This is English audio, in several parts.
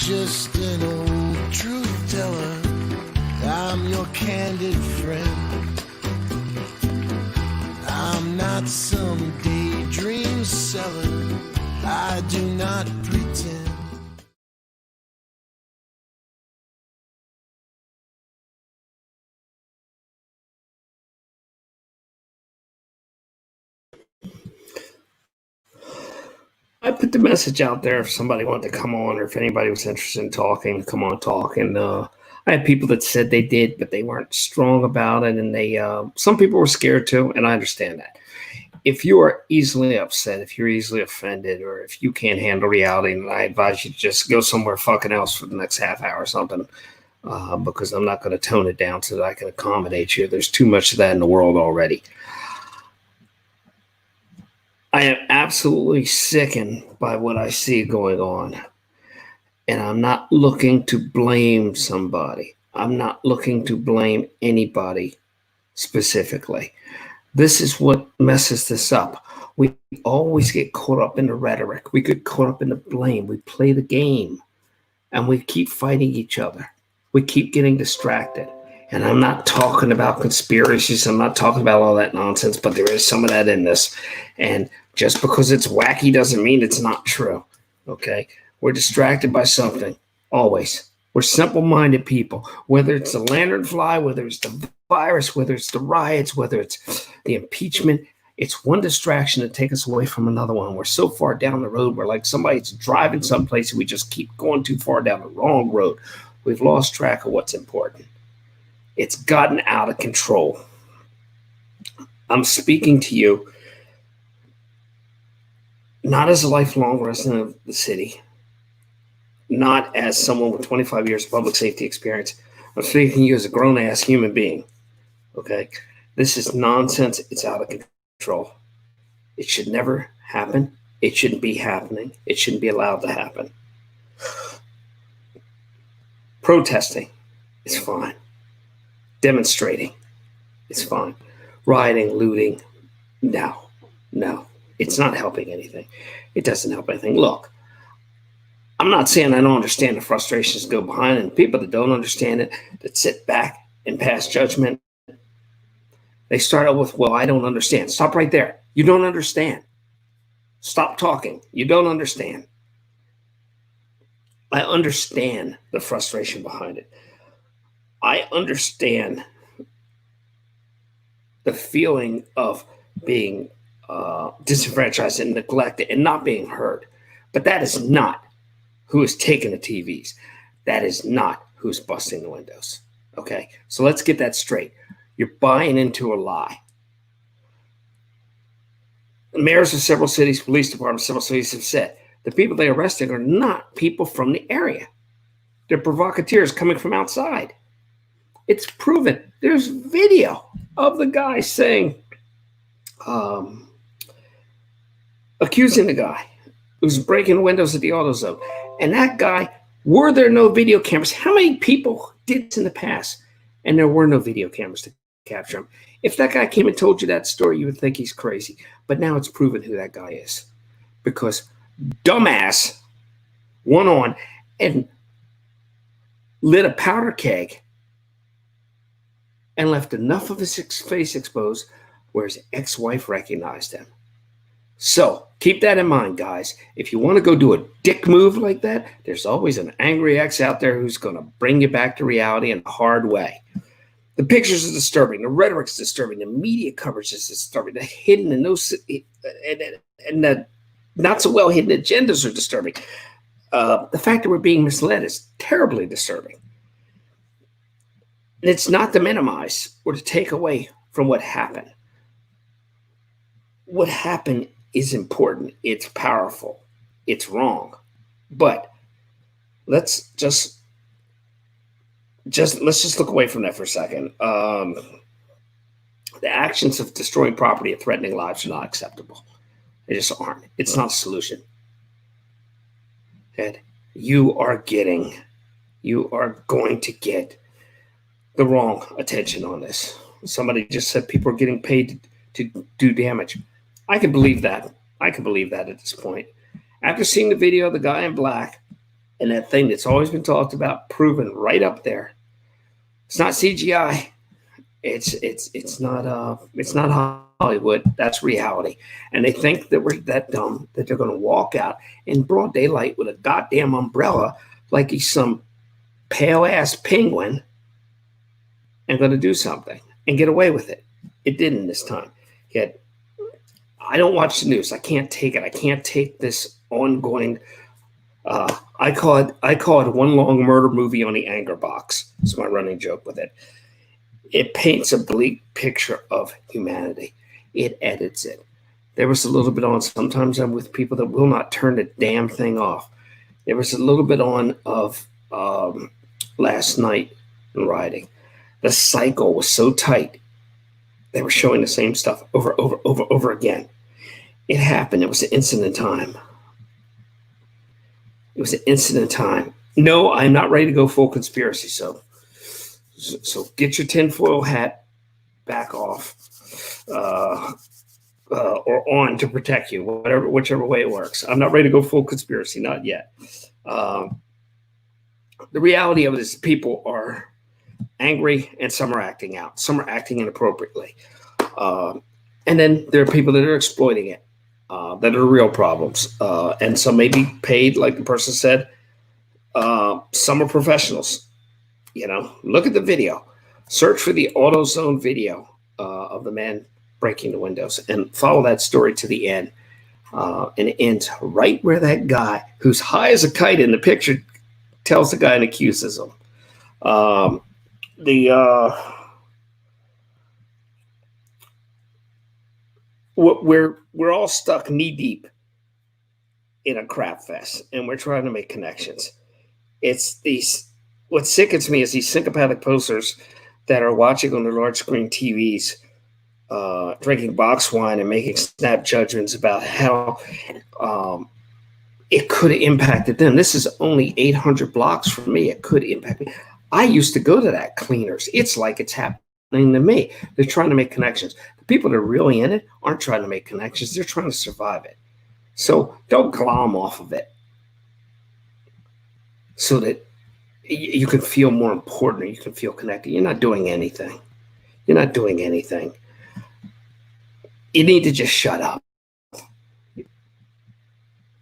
just an old truth teller. I'm your candid friend. I'm not some daydream seller. I do not pretend. I put the message out there if somebody wanted to come on or if anybody was interested in talking, come on, talk. And I had people that said they did, but they weren't strong about it. And they, some people were scared too. And I understand that. If you are easily upset, if you're easily offended, or if you can't handle reality, then I advise you to just go somewhere fucking else for the next half hour or something. Because I'm not going to tone it down so that I can accommodate you. There's too much of that in the world already. I am absolutely sickened by what I see going on. And I'm not looking to blame somebody. I'm not looking to blame anybody specifically. This is what messes this up. We always get caught up in the rhetoric. We get caught up in the blame. We play the game and we keep fighting each other. We keep getting distracted. And I'm not talking about conspiracies. I'm not talking about all that nonsense, but there is some of that in this. And just because it's wacky doesn't mean it's not true. Okay? We're distracted by something, always. We're simple-minded people. Whether it's the lanternfly, whether it's the virus, whether it's the riots, whether it's the impeachment, it's one distraction to take us away from another one. We're so far down the road. We're like somebody's driving someplace and we just keep going too far down the wrong road. We've lost track of what's important. It's gotten out of control. I'm speaking to you not as a lifelong resident of the city, not as someone with 25 years of public safety experience. I'm speaking to you as a grown-ass human being, okay? This is nonsense. It's out of control. It should never happen. It shouldn't be happening. It shouldn't be allowed to happen. Protesting is fine. Demonstrating is fine. Rioting, looting, no. It's not helping anything. It doesn't help anything. Look, I'm not saying I don't understand the frustrations that go behind it. And people that don't understand it, that sit back and pass judgment, they start out with, well, I don't understand. Stop right there. You don't understand. Stop talking. You don't understand. I understand the frustration behind it. I understand the feeling of being disenfranchised and neglected and not being heard. But that is not who is taking the TVs. That is not who's busting the windows. Okay? So let's get that straight. You're buying into a lie. The mayors of several cities, police departments, several cities have said the people they arrested are not people from the area. They're provocateurs coming from outside. It's proven. There's video of the guy saying, accusing the guy who's breaking windows at the AutoZone. And that guy, were there no video cameras? How many people did this in the past? And there were no video cameras to capture him. If that guy came and told you that story, you would think he's crazy. But now it's proven who that guy is. Because dumbass went on and lit a powder keg and left enough of his face exposed where his ex-wife recognized him. So keep that in mind, guys. If you want to go do a dick move like that, there's always an angry ex out there who's going to bring you back to reality in a hard way. The pictures are disturbing. The rhetoric's disturbing. The media coverage is disturbing. The hidden and the not so well hidden agendas are disturbing. The fact that we're being misled is terribly disturbing. And it's not to minimize or to take away from what happened. What happened is important. It's powerful. It's wrong. But let's just look away from that for a second. The actions of destroying property and threatening lives are not acceptable. They just aren't. It's not a solution. And you are going to get the wrong attention on this. Somebody just said people are getting paid to do damage. I can believe that. I can believe that at this point. After seeing the video of the guy in black And that thing that's always been talked about, proven right up there. It's not CGI. It's not Hollywood. That's reality. And they think that we're that dumb that they're going to walk out in broad daylight with a goddamn umbrella like he's some pale ass penguin and going to do something and get away with it. It didn't this time. Yet I don't watch the news. I can't take it. I can't take this ongoing. I call it one long murder movie on the anger box. It's my running joke with it. It paints a bleak picture of humanity. It edits it. There was a little bit on. Sometimes I'm with people that will not turn the damn thing off. There was a little bit on of last night in writing. The cycle was so tight. They were showing the same stuff over again. It happened. It was an instant in time. It was an instant in time. No, I'm not ready to go full conspiracy. So get your tinfoil hat back off or on to protect you, whichever way it works. I'm not ready to go full conspiracy, not yet. The reality of it is people are angry and some are acting out. Some are acting inappropriately. And then there are people that are exploiting it, that are real problems. And some may be paid, like the person said. Some are professionals. Look at the video. Search for the AutoZone video of the man breaking the windows and follow that story to the end. And it ends right where that guy, who's high as a kite in the picture, tells the guy and accuses him. We're all stuck knee deep in a crap fest, and we're trying to make connections. It's these. What sickens me is these sycophantic posters that are watching on their large screen TVs, drinking box wine and making snap judgments about how it could have impacted them. This is only 800 blocks from me. It could impact me. I used to go to that Cleaners. It's like it's happening to me. They're trying to make connections. The people that are really in it aren't trying to make connections. They're trying to survive it. So don't glom off of it so that you can feel more important or you can feel connected. You're not doing anything. You're not doing anything. You need to just shut up.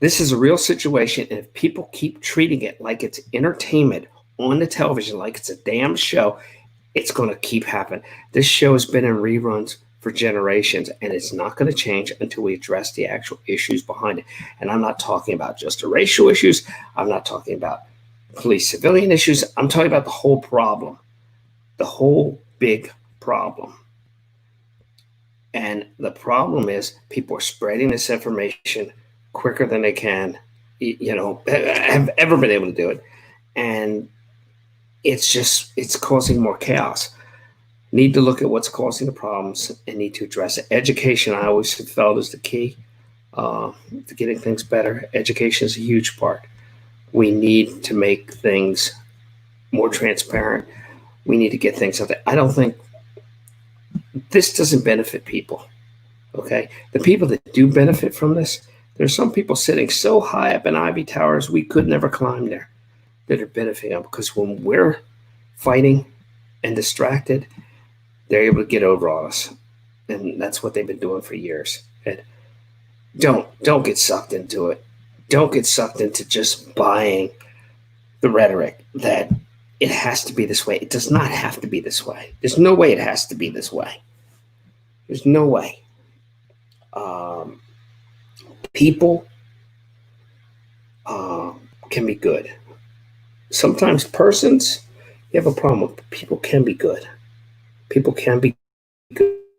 This is a real situation, and if people keep treating it like it's entertainment on the television, like it's a damn show, it's going to keep happening. This show has been in reruns for generations, and it's not going to change until we address the actual issues behind it. And I'm not talking about just the racial issues. I'm not talking about police civilian issues. I'm talking about the whole problem, the whole big problem. And the problem is people are spreading this information quicker than they can, have ever been able to do it. And it's causing more chaos. Need to look at what's causing the problems and need to address it. Education, I always felt, is the key to getting things better. Education is a huge part. We need to make things more transparent. We need to get things out there. I don't think this doesn't benefit people. Okay. The people that do benefit from this, there's some people sitting so high up in ivy towers we could never climb there that are benefiting because when we're fighting and distracted, they're able to get over on us. And that's what they've been doing for years. And don't get sucked into it. Don't get sucked into just buying the rhetoric that it has to be this way. It does not have to be this way. There's no way it has to be this way. There's no way. People can be good. Sometimes persons, you have a problem with. People can be good. People can be good.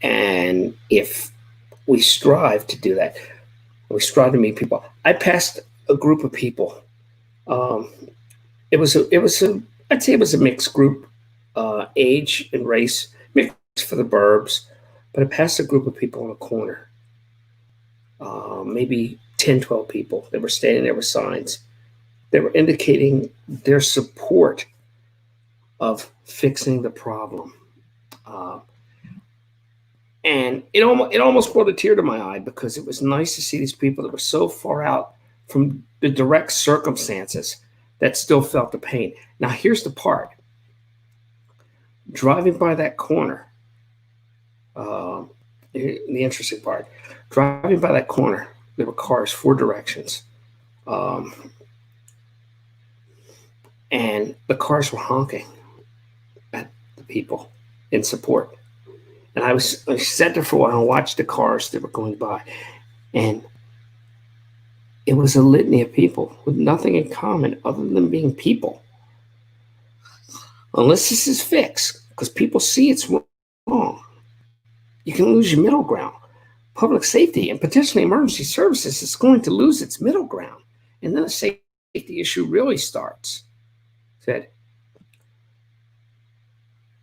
And if we strive to do that, we strive to meet people. I passed a group of people. I'd say it was a mixed group, age and race, mixed for the burbs. But I passed a group of people on a corner, maybe 10, 12 people. They were standing there with signs. They were indicating their support of fixing the problem. And it almost brought a tear to my eye because it was nice to see these people that were so far out from the direct circumstances that still felt the pain. Now, here's the part. Driving by that corner, the interesting part, driving by that corner, there were cars 4 directions. And the cars were honking at the people in support. And I sat there for a while and watched the cars that were going by. And it was a litany of people with nothing in common other than being people. Unless this is fixed, because people see it's wrong, you can lose your middle ground. Public safety and potentially emergency services is going to lose its middle ground. And then the safety issue really starts. Said,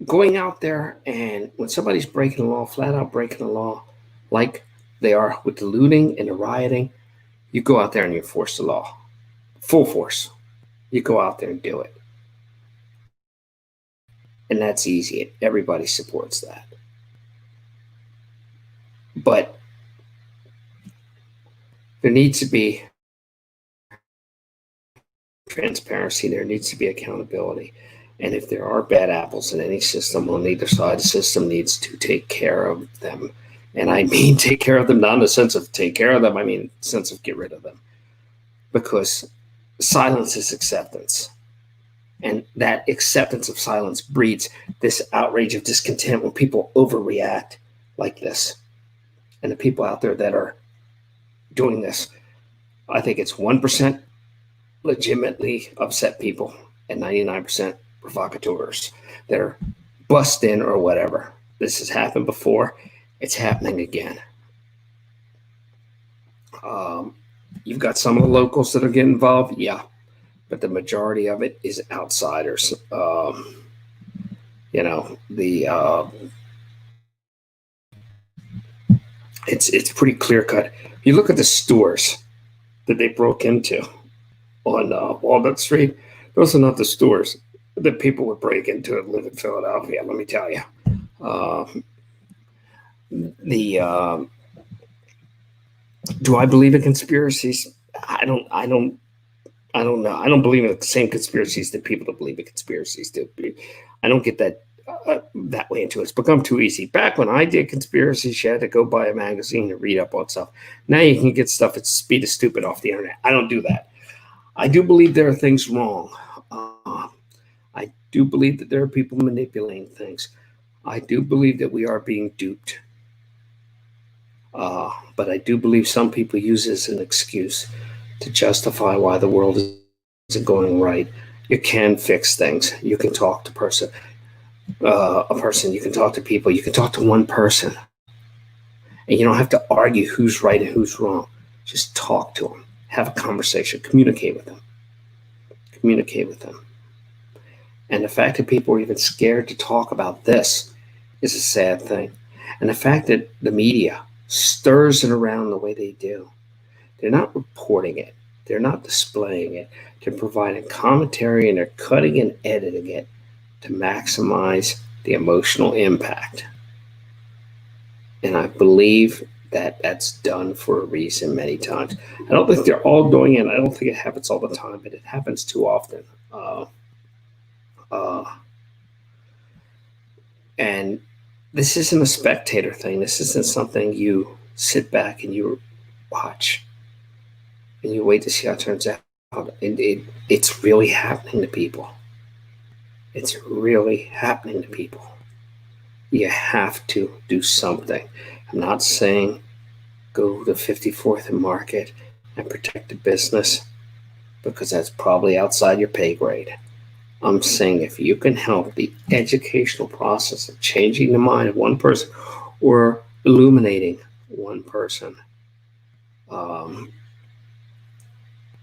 going out there and when somebody's breaking the law, flat out breaking the law, like they are with the looting and the rioting, you go out there and you enforce the law. Full force. You go out there and do it. And that's easy. Everybody supports that. But there needs to be transparency. There needs to be accountability. And if there are bad apples in any system on either side, the system needs to take care of them. And I mean take care of them, not in the sense of take care of them, I mean in the sense of get rid of them. Because silence is acceptance. And that acceptance of silence breeds this outrage of discontent when people overreact like this. And the people out there that are doing this, I think it's 1% legitimately upset people and 99% provocateurs that are bust in or whatever. This has happened before. It's happening again. You've got some of the locals that are getting involved, yeah, but the majority of it is outsiders. It's pretty clear cut. You look at the stores that they broke into on Walnut Street. Those are not the stores that people would break into that live in Philadelphia. Let me tell you. Do I believe in conspiracies? I don't know. I don't believe in the same conspiracies that people that believe in conspiracies do. I don't get that way into it. It's become too easy. Back when I did conspiracies, you had to go buy a magazine and read up on stuff. Now you can get stuff at the speed of stupid off the internet. I don't do that. I do believe there are things wrong. I do believe that there are people manipulating things. I do believe that we are being duped. But I do believe some people use this as an excuse to justify why the world isn't going right. You can fix things. You can talk to a person. You can talk to people. You can talk to one person. And you don't have to argue who's right and who's wrong. Just talk to them. Have a conversation. Communicate with them. And the fact that people are even scared to talk about this is a sad thing. And the fact that the media stirs it around the way they do. They're not reporting it. They're not displaying it. They're providing commentary and they're cutting and editing it to maximize the emotional impact. And I believe that that's done for a reason many times. I don't think they're all doing it. I don't think it happens all the time, but it happens too often. And this isn't a spectator thing. This isn't something you sit back and you watch and you wait to see how it turns out. It's really happening to people. It's really happening to people. You have to do something. I'm not saying go to 54th and Market and protect the business because that's probably outside your pay grade. I'm saying if you can help the educational process of changing the mind of one person or illuminating one person,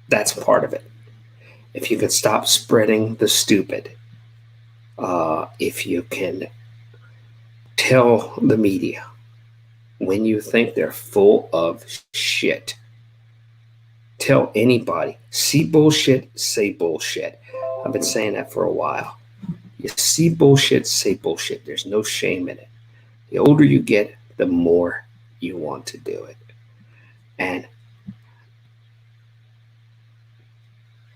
that's part of it. If you can stop spreading the stupid, if you can tell the media when you think they're full of shit, tell anybody, see bullshit, say bullshit. I've been saying that for a while. You see bullshit, say bullshit. There's no shame in it. The older you get, the more you want to do it. And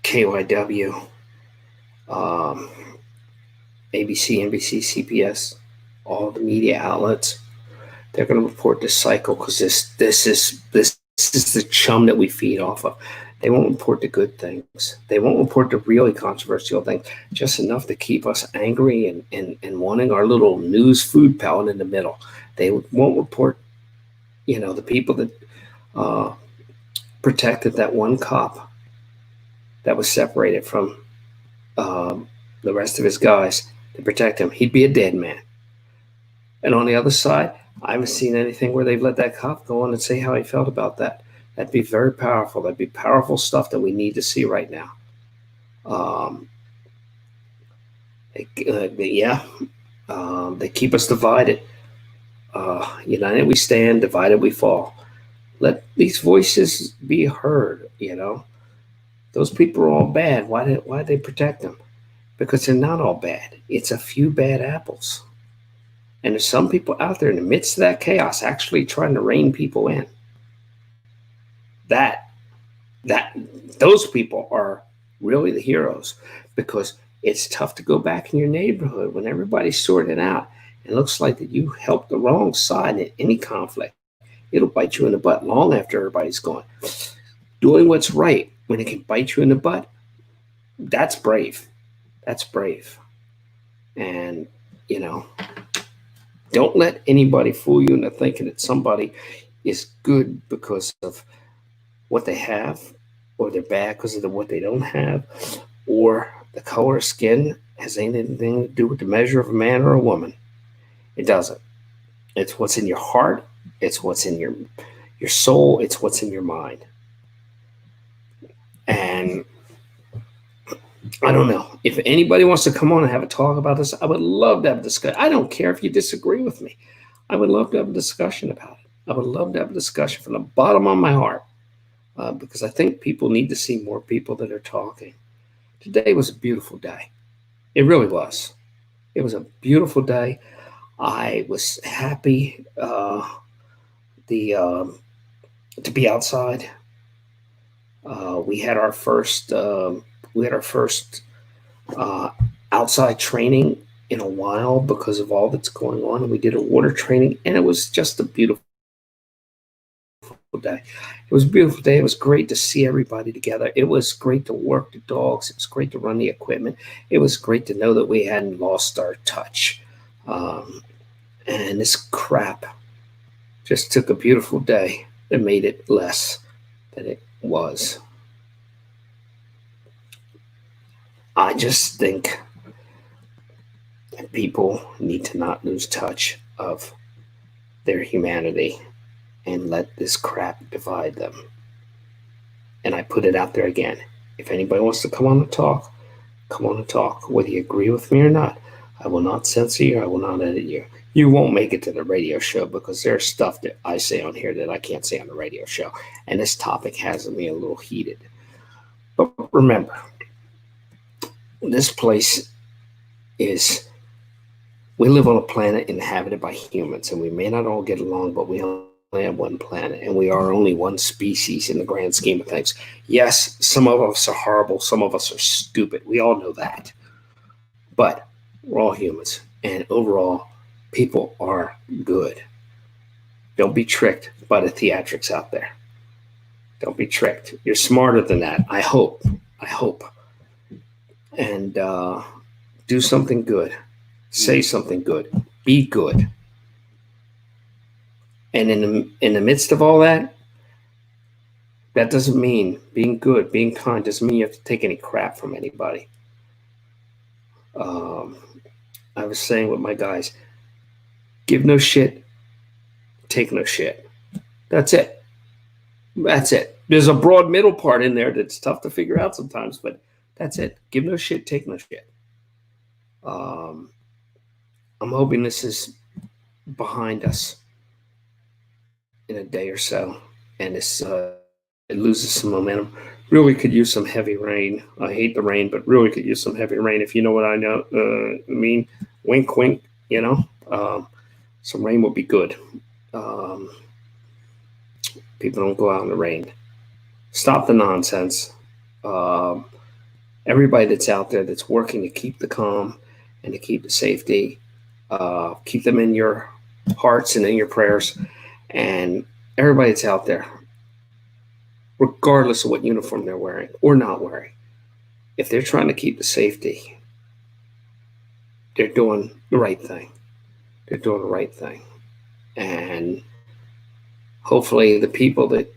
KYW, um, ABC, NBC, CBS, all the media outlets. They're going to report this cycle because this is the chum that we feed off of. They won't report the good things. They won't report the really controversial things, just enough to keep us angry and wanting our little news food pellet in the middle. They won't report, the people that protected that one cop that was separated from the rest of his guys to protect him. He'd be a dead man. And on the other side, I haven't seen anything where they've let that cop go on and say how he felt about that. That'd be very powerful. That'd be powerful stuff that we need to see right now. They keep us divided. United we stand, divided we fall. Let these voices be heard. Those people are all bad. Why did they protect them? Because they're not all bad. It's a few bad apples. And there's some people out there in the midst of that chaos actually trying to rein people in. Those people are really the heroes, because it's tough to go back in your neighborhood when everybody's sorting out. It looks like that you helped the wrong side in any conflict. It'll bite you in the butt long after everybody's gone. Doing what's right when it can bite you in the butt, that's brave. That's brave. And, don't let anybody fool you into thinking that somebody is good because of what they have, or they're bad because of what they don't have, or the color of skin has anything to do with the measure of a man or a woman. It doesn't. It's what's in your heart. It's what's in your soul. It's what's in your mind. And I don't know. If anybody wants to come on and have a talk about this, I would love to have a discussion. I don't care if you disagree with me. I would love to have a discussion about it. I would love to have a discussion from the bottom of my heart, because I think people need to see more people that are talking. Today was a beautiful day. It really was. It was a beautiful day. I was happy to be outside. We had our first outside training in a while because of all that's going on, and we did a water training, and it was just a beautiful day. It was a beautiful day. It was great to see everybody together. It was great to work the dogs. It was great to run the equipment. It was great to know that we hadn't lost our touch. And this crap just took a beautiful day and made it less than it was. I just think that people need to not lose touch of their humanity and let this crap divide them. And I put it out there again. If anybody wants to come on and talk, come on and talk. Whether you agree with me or not, I will not censor you. I will not edit you. You won't make it to the radio show because there's stuff that I say on here that I can't say on the radio show. And this topic has me a little heated. But remember, this place we live on a planet inhabited by humans, and we may not all get along, but we only have one planet, and we are only one species in the grand scheme of things. Yes, some of us are horrible, some of us are stupid. We all know that. But we're all humans, and overall, people are good. Don't be tricked by the theatrics out there. Don't be tricked. You're smarter than that. I hope. And do something good. Say something good. Be good. And in the midst of all that, that doesn't mean being good, being kind, doesn't mean you have to take any crap from anybody. I was saying with my guys, give no shit, take no shit. That's it. There's a broad middle part in there that's tough to figure out sometimes, but that's it. Give no shit, take no shit. I'm hoping this is behind us in a day or so, and it loses some momentum. Really could use some heavy rain. I hate the rain, but really could use some heavy rain. If you know what I mean, wink, wink. Some rain would be good. People don't go out in the rain. Stop the nonsense. everybody that's out there that's working to keep the calm and to keep the safety, keep them in your hearts and in your prayers. And everybody that's out there, regardless of what uniform they're wearing or not wearing, if they're trying to keep the safety, they're doing the right thing. They're doing the right thing. And hopefully the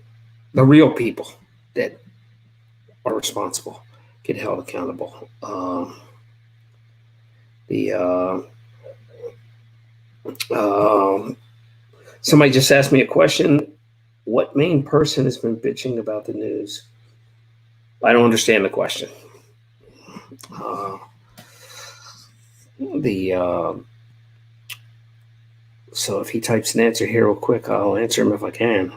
real people that are responsible get held accountable. Somebody just asked me a question. What main person has been bitching about the news? I don't understand the question. So if he types an answer here real quick, I'll answer him if I can.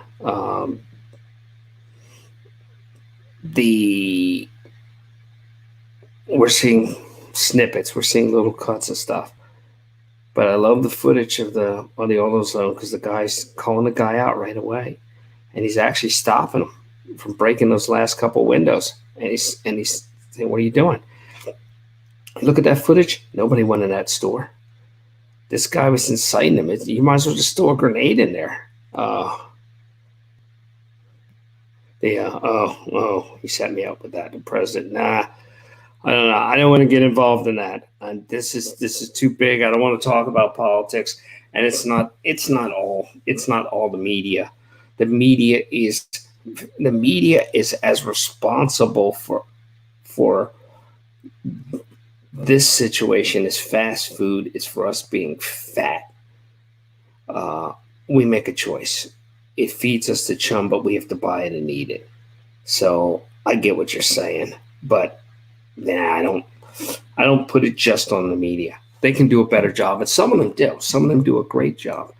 We're seeing snippets, we're seeing little cuts of stuff, but I love the footage of the AutoZone because the guy's calling the guy out right away, and he's actually stopping him from breaking those last couple windows, and he's saying, "What are you doing? Look at that footage. Nobody went in that store. This guy was inciting him. You might as well just throw a grenade in there." He set me up with that. The president, nah, I don't know. I don't want to get involved in that. And this is too big. I don't want to talk about politics. And it's not all the media. The media is as responsible for this situation as fast food is for us being fat. We make a choice. It feeds us the chum, but we have to buy it and eat it. So I get what you're saying, but I don't put it just on the media. They can do a better job, and some of them do. Some of them do a great job,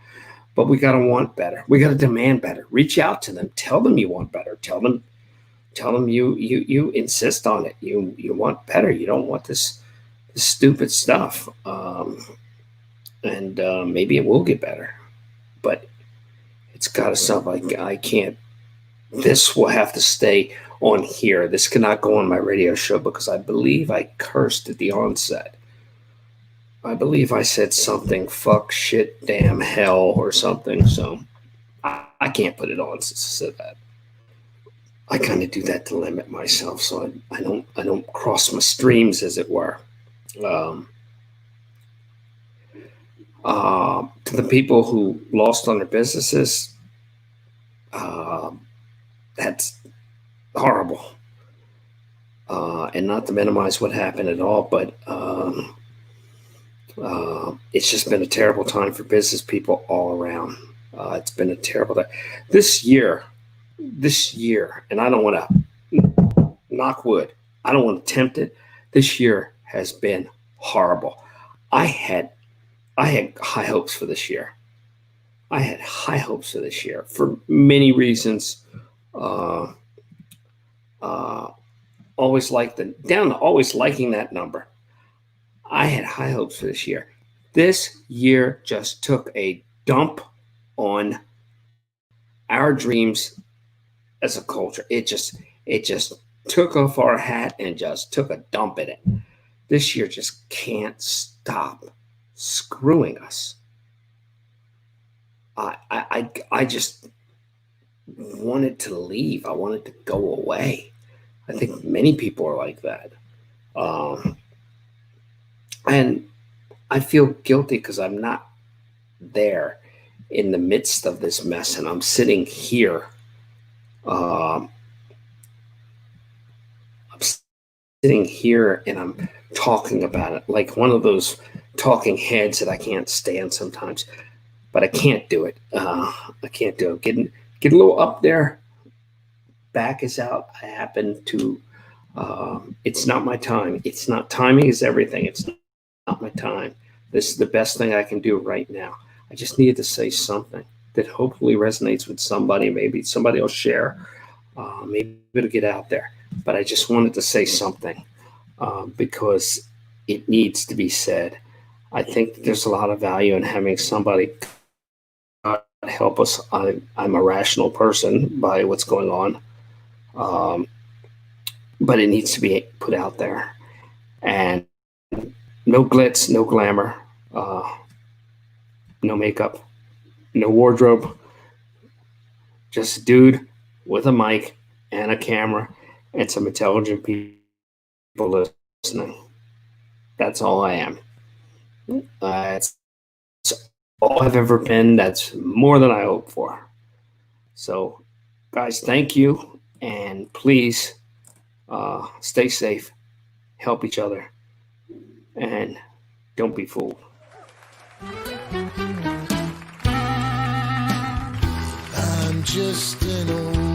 but we got to want better. We got to demand better. Reach out to them. Tell them you want better. Tell them you insist on it. You want better. You don't want this stupid stuff. And maybe it will get better, but it's got to stop. I can't. This will have to stay on here. This cannot go on my radio show because I believe I cursed at the onset. I believe I said something, fuck, shit, damn, hell, or something. So I can't put it on since I said that. I kind of do that to limit myself, so I don't cross my streams, as it were. To the people who lost on their businesses, that's horrible. And not to minimize what happened at all, but it's just been a terrible time for business people all around. It's been a terrible time. This year, and I don't want to knock wood. I don't want to tempt it. This year has been horrible. I had high hopes for this year. I had high hopes for this year for many reasons. Always liking that number. I had high hopes for this year. This year just took a dump on our dreams as a culture. It just took off our hat and just took a dump in it. This year just can't stop screwing us. I just wanted to leave. I wanted to go away. I think many people are like that. And I feel guilty because I'm not there in the midst of this mess, and I'm sitting here. I'm sitting here and I'm talking about it like one of those talking heads that I can't stand sometimes, but I can't do it. I can't do it. Getting a little up there. Back is out. I happen to. It's not my time. It's not, timing is everything. It's not my time. This is the best thing I can do right now. I just needed to say something that hopefully resonates with somebody. Maybe somebody will share. Maybe it'll get out there. But I just wanted to say something because it needs to be said. I think there's a lot of value in having somebody help us. I'm a rational person by what's going on. but it needs to be put out there. And no glitz, no glamour, no makeup, no wardrobe. Just a dude with a mic and a camera and some intelligent people listening. That's all I am. It's all I've ever been. That's more than I hoped for. So, guys, thank you. And please stay safe, help each other, and don't be fooled. I'm just an old